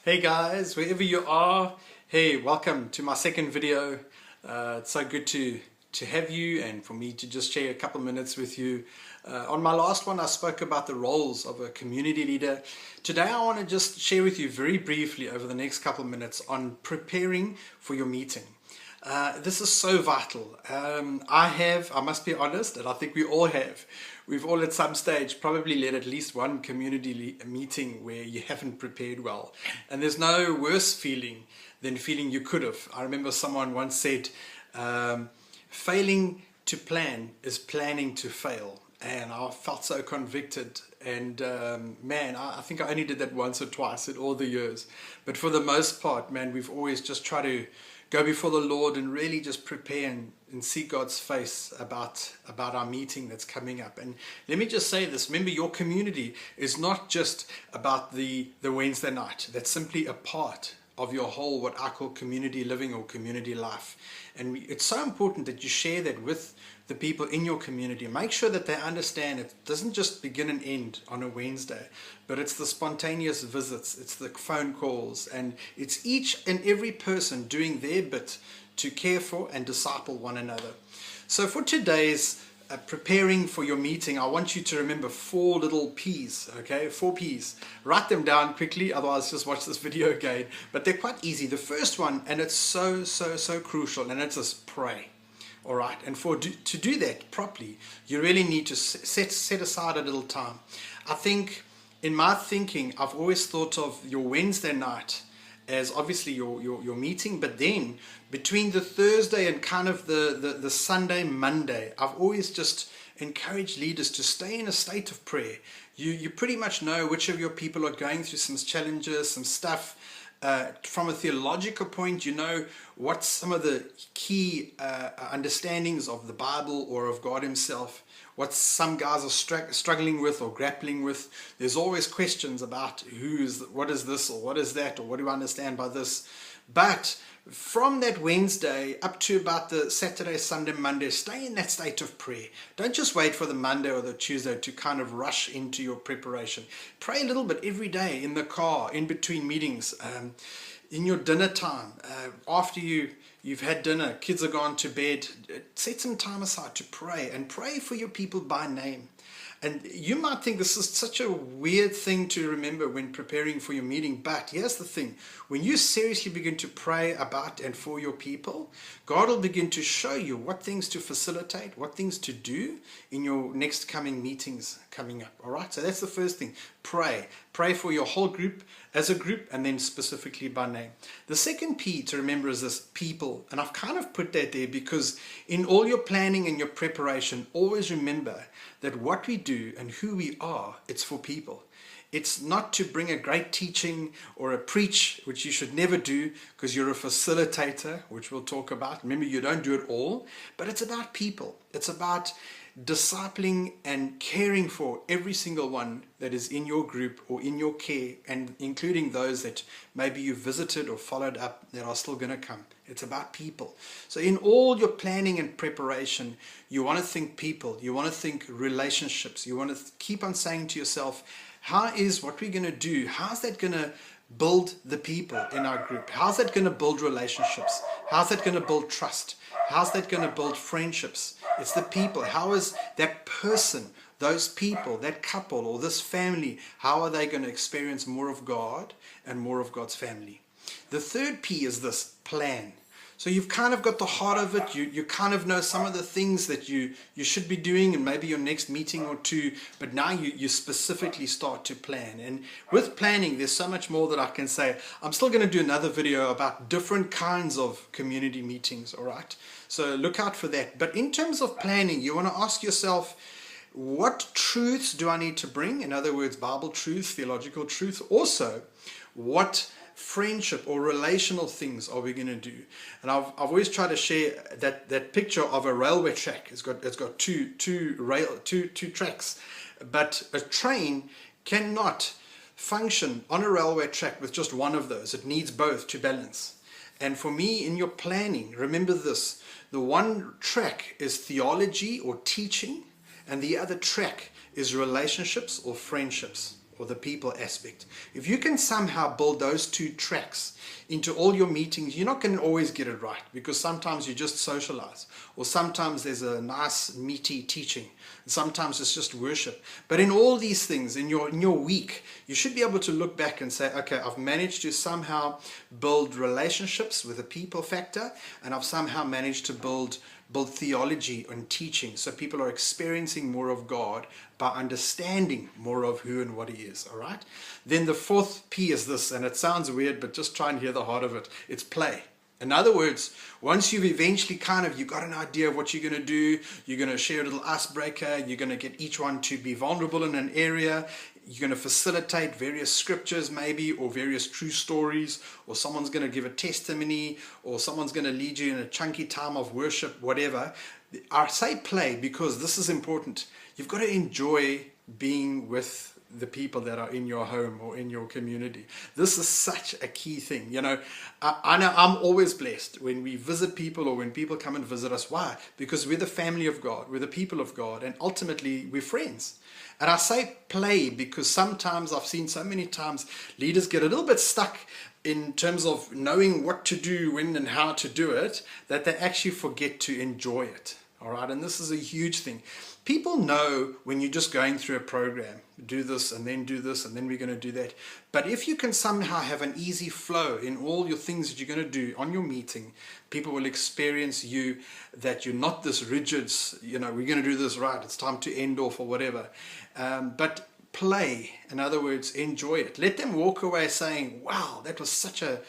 Hey guys, wherever you are, hey, welcome to my second video. It's so good to have you and for me to just share a couple minutes with you. On my last one I spoke about the roles of a community leader. Today I want to just share with you very briefly over the next couple of minutes on preparing for your meeting. This is so vital. I must be honest, and I think we all have. We've all at some stage probably led at least one community meeting where you haven't prepared well. And there's no worse feeling than feeling you could have. I remember someone once said, failing to plan is planning to fail. And I felt so convicted. And man, I think I only did that once or twice in all the years. But for the most part, man, we've always just tried to go before the Lord and really just prepare and see God's face about our meeting that's coming up. And let me just say this, remember, your community is not just about the Wednesday night. That's simply a part of your whole, what I call community living or community life. And it's so important that you share that with the people in your community. Make sure that they understand it doesn't just begin and end on a Wednesday, but it's the spontaneous visits, it's the phone calls, and it's each and every person doing their bit to care for and disciple one another. So for today's preparing for your meeting, I want you to remember 4 little P's, okay? 4 P's. Write them down quickly, otherwise just watch this video again. But they're quite easy. The first one, and it's so crucial, and it's just pray. All right, and to do that properly, you really need to set aside a little time. I think in my thinking, I've always thought of your Wednesday night as obviously your meeting, but then between the Thursday and kind of the Sunday, Monday, I've always just encouraged leaders to stay in a state of prayer. You pretty much know which of your people are going through some challenges, some stuff. From a theological point, you know what some of the key understandings of the Bible or of God himself, what some guys are struggling with or grappling with. There's always questions about what is this or what is that or what do I understand by this. But from that Wednesday up to about the Saturday, Sunday, Monday, stay in that state of prayer. Don't just wait for the Monday or the Tuesday to kind of rush into your preparation. Pray a little bit every day in the car, in between meetings, in your dinner time, after you've had dinner, kids are gone to bed. Set some time aside to pray and pray for your people by name. And you might think this is such a weird thing to remember when preparing for your meeting, but here's the thing. When you seriously begin to pray about and for your people, God will begin to show you what things to facilitate, what things to do in your next coming meetings coming up. All right, so that's the first thing. Pray. Pray for your whole group as a group and then specifically by name. The second P to remember is this, people. And I've kind of put that there because in all your planning and your preparation, always remember that what we do and who we are, it's for people. It's not to bring a great teaching or a preach, which you should never do because you're a facilitator, which we'll talk about. Remember, you don't do it all, but it's about people. It's about discipling and caring for every single one that is in your group or in your care, and including those that maybe you visited or followed up that are still going to come. It's about people. So in all your planning and preparation, you want to think people, you want to think relationships, you want to keep on saying to yourself, how is what we're going to do, how's that going to build the people in our group? How's that going to build relationships? How's that going to build trust? How's that going to build friendships? It's the people. How is that person, those people, that couple or this family, how are they going to experience more of God and more of God's family? The third P is this, plan. So you've kind of got the heart of it. You kind of know some of the things that you should be doing and maybe your next meeting or two, but now you specifically start to plan. And with planning, there's so much more that I can say. I'm still going to do another video about different kinds of community meetings, all right? So look out for that. But in terms of planning, you want to ask yourself, what truths do I need to bring? In other words, Bible truth, theological truth. Also, what friendship or relational things are we going to do? And I've always tried to share that picture of a railway track. It's got two tracks, but a train cannot function on a railway track with just one of those. It needs both to balance. And for me, in your planning, remember this: the one track is theology or teaching, and the other track is relationships or friendships. or the people aspect. If you can somehow build those two tracks into all your meetings, you're not going to always get it right, because sometimes you just socialize, or sometimes there's a nice meaty teaching, and sometimes it's just worship. But in all these things, in your week, you should be able to look back and say, okay, I've managed to somehow build relationships with a people factor, and I've somehow managed to build theology and teaching, so people are experiencing more of God by understanding more of who and what he is. All right, then the fourth P is this, and it sounds weird, but just try and hear the heart of it. It's play. In other words, once you've eventually you got an idea of what you're going to do, you're going to share a little icebreaker, you're going to get each one to be vulnerable in an area, you're going to facilitate various scriptures maybe, or various true stories, or someone's going to give a testimony, or someone's going to lead you in a chunky time of worship, whatever. I say play because this is important. You've got to enjoy being with the people that are in your home or in your community. This is such a key thing. You know, I know I'm always blessed when we visit people, or when people come and visit us. Why? Because we're the family of God, we're the people of God, and ultimately we're friends. And I say play because sometimes I've seen so many times leaders get a little bit stuck in terms of knowing what to do, when and how to do it, that they actually forget to enjoy it. All right, and this is a huge thing. People know when you're just going through a program, do this and then do this and then we're going to do that. But if you can somehow have an easy flow in all your things that you're going to do on your meeting, people will experience you, that you're not this rigid, you know, we're going to do this right, it's time to end off or whatever. But play, in other words, enjoy it. Let them walk away saying, wow, that was such a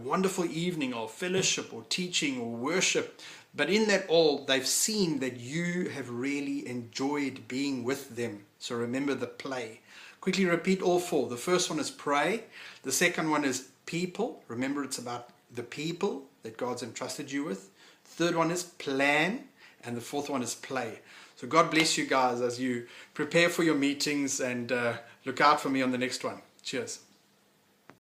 wonderful evening of fellowship or teaching or worship. But in that all, they've seen that you have really enjoyed being with them. So remember the play. Quickly repeat all four. The first one is pray. The second one is people. Remember, it's about the people that God's entrusted you with. Third one is plan. And the fourth one is play. So God bless you guys as you prepare for your meetings, and look out for me on the next one. Cheers.